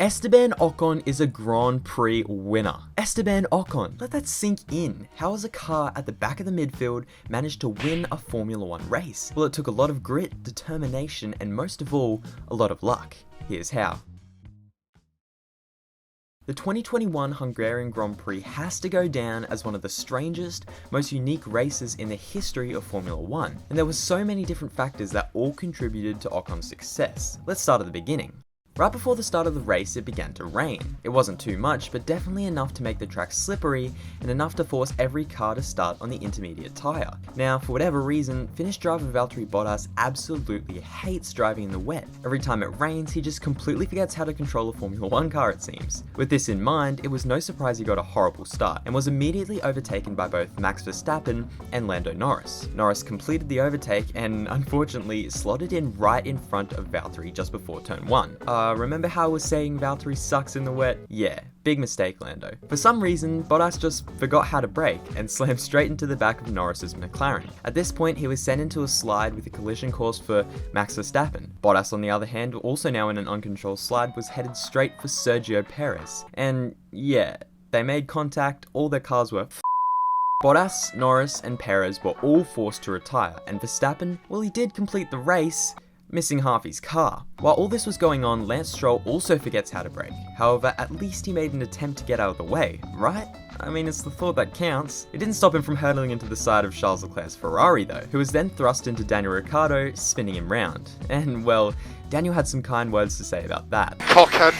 Esteban Ocon is a Grand Prix winner. Esteban Ocon, let that sink in. How has a car at the back of the midfield managed to win a Formula 1 race? Well, it took a lot of grit, determination, and most of all, a lot of luck. Here's how. The 2021 Hungarian Grand Prix has to go down as one of the strangest, most unique races in the history of Formula 1, and there were so many different factors that all contributed to Ocon's success. Let's start at the beginning. Right before the start of the race, it began to rain. It wasn't too much, but definitely enough to make the track slippery and enough to force every car to start on the intermediate tyre. Now, for whatever reason, Finnish driver Valtteri Bottas absolutely hates driving in the wet. Every time it rains, he just completely forgets how to control a Formula 1 car, it seems. With this in mind, it was no surprise he got a horrible start and was immediately overtaken by both Max Verstappen and Lando Norris. Norris completed the overtake and unfortunately slotted in right in front of Valtteri just before turn 1. Remember how I was saying Valtteri sucks in the wet? Yeah, big mistake, Lando. For some reason, Bottas just forgot how to brake and slammed straight into the back of Norris's McLaren. At this point, he was sent into a slide with a collision course for Max Verstappen. Bottas, on the other hand, also now in an uncontrolled slide, was headed straight for Sergio Perez. And yeah, they made contact, all their cars were Bottas, Norris, and Perez were all forced to retire, and Verstappen, well, he did complete the race, missing half his car. While all this was going on, Lance Stroll also forgets how to brake. However, at least he made an attempt to get out of the way, right? I mean, it's the thought that counts. It didn't stop him from hurtling into the side of Charles Leclerc's Ferrari though, who was then thrust into Daniel Ricciardo, spinning him round. And well, Daniel had some kind words to say about that. Cockhead.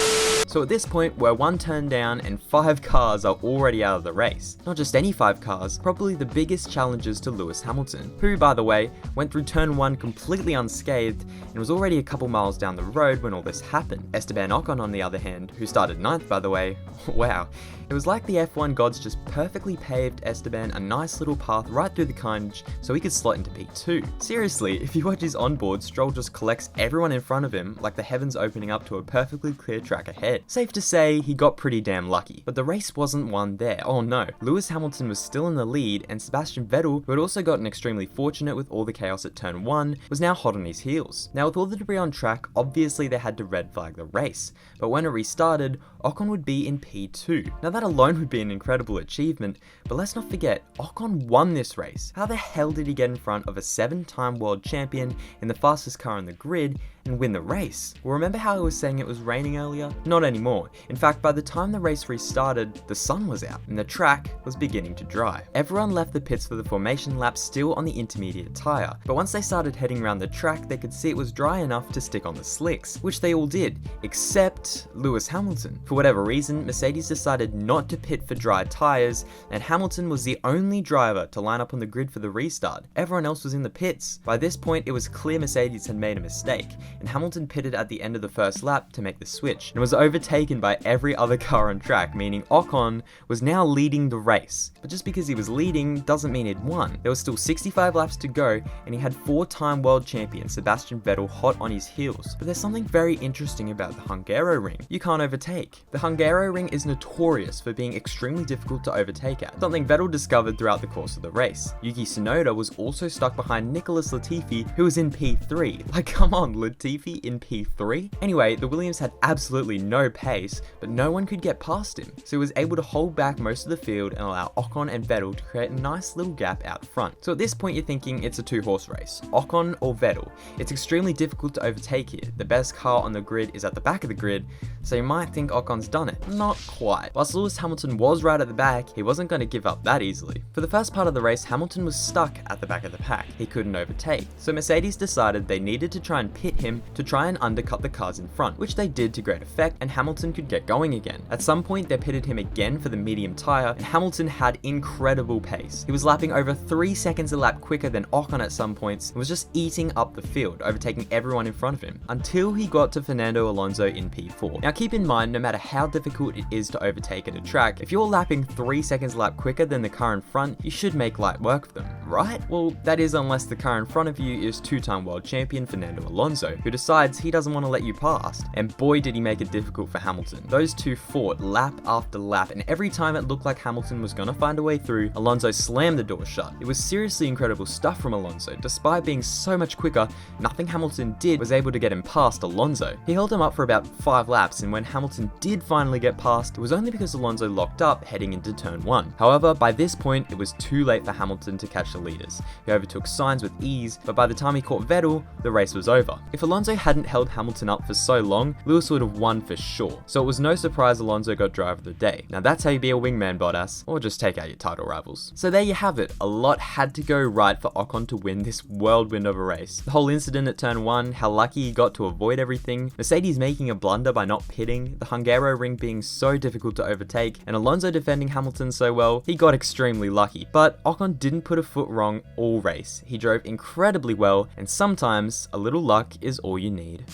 So at this point, we're one turn down and 5 cars are already out of the race. Not just any 5 cars, probably the biggest challengers to Lewis Hamilton, who, by the way, went through turn 1 completely unscathed and was already a couple miles down the road when all this happened. Esteban Ocon, on the other hand, who started 9th by the way, wow. It was like the F1 gods just perfectly paved Esteban a nice little path right through the carnage so he could slot into P2. Seriously, if you watch his onboard, Stroll just collects everyone in front of him like the heavens opening up to a perfectly clear track ahead. Safe to say, he got pretty damn lucky. But the race wasn't won there, oh no. Lewis Hamilton was still in the lead, and Sebastian Vettel, who had also gotten extremely fortunate with all the chaos at turn 1, was now hot on his heels. Now with all the debris on track, obviously they had to red flag the race, but when it restarted, Ocon would be in P2. Now that alone would be an incredible achievement, but let's not forget, Ocon won this race. How the hell did he get in front of a 7-time world champion in the fastest car on the grid and win the race? Well, remember how I was saying it was raining earlier? Not anymore. In fact, by the time the race restarted, the sun was out and the track was beginning to dry. Everyone left the pits for the formation lap still on the intermediate tyre, but once they started heading around the track, they could see it was dry enough to stick on the slicks, which they all did, except Lewis Hamilton. For whatever reason, Mercedes decided not to pit for dry tyres, and Hamilton was the only driver to line up on the grid for the restart. Everyone else was in the pits. By this point, it was clear Mercedes had made a mistake, and Hamilton pitted at the end of the first lap to make the switch, and was overtaken by every other car on track, meaning Ocon was now leading the race. But just because he was leading doesn't mean he'd won. There was still 65 laps to go, and he had 4-time world champion Sebastian Vettel hot on his heels. But there's something very interesting about the Hungaroring. You can't overtake. The Hungaroring is notorious for being extremely difficult to overtake at, something Vettel discovered throughout the course of the race. Yuki Tsunoda was also stuck behind Nicholas Latifi, who was in P3. Like, come on, Latifi in P3? Anyway, the Williams had absolutely no pace, but no one could get past him, so he was able to hold back most of the field and allow Ocon and Vettel to create a nice little gap out front. So at this point you're thinking it's a 2-horse race, Ocon or Vettel. It's extremely difficult to overtake here. The best car on the grid is at the back of the grid, so you might think Ocon's done it. Not quite. Whilst Lewis Hamilton was right at the back, he wasn't going to give up that easily. For the first part of the race, Hamilton was stuck at the back of the pack. He couldn't overtake, so Mercedes decided they needed to try and pit him to try and undercut the cars in front, which they did to great effect, and Hamilton could get going again. At some point, they pitted him again for the medium tyre, and Hamilton had incredible pace. He was lapping over 3 seconds a lap quicker than Ocon at some points, and was just eating up the field, overtaking everyone in front of him, until he got to Fernando Alonso in P4. Now keep in mind, no matter how difficult it is to overtake at a track, if you're lapping 3 seconds a lap quicker than the car in front, you should make light work of them, right? Well, that is unless the car in front of you is 2-time world champion Fernando Alonso, who decides he doesn't want to let you past. And boy did he make it difficult for Hamilton. Those two fought lap after lap, and every time it looked like Hamilton was going to find a way through, Alonso slammed the door shut. It was seriously incredible stuff from Alonso. Despite being so much quicker, nothing Hamilton did was able to get him past Alonso. He held him up for about 5 laps, and when Hamilton did finally get past, it was only because Alonso locked up heading into turn 1. However, by this point, it was too late for Hamilton to catch the leaders. He overtook Sainz with ease, but by the time he caught Vettel, the race was over. If Alonso hadn't held Hamilton up for so long, Lewis would have won for sure. So it was no surprise Alonso got driver of the day. Now that's how you be a wingman, Bottas, or just take out your title rivals. So there you have it. A lot had to go right for Ocon to win this whirlwind of a race. The whole incident at turn 1, how lucky he got to avoid everything, Mercedes making a blunder by not pitting, the Hungaroring being so difficult to overtake, and Alonso defending Hamilton so well, he got extremely lucky. But Ocon didn't put a foot wrong all race. He drove incredibly well, and sometimes a little luck is all you need.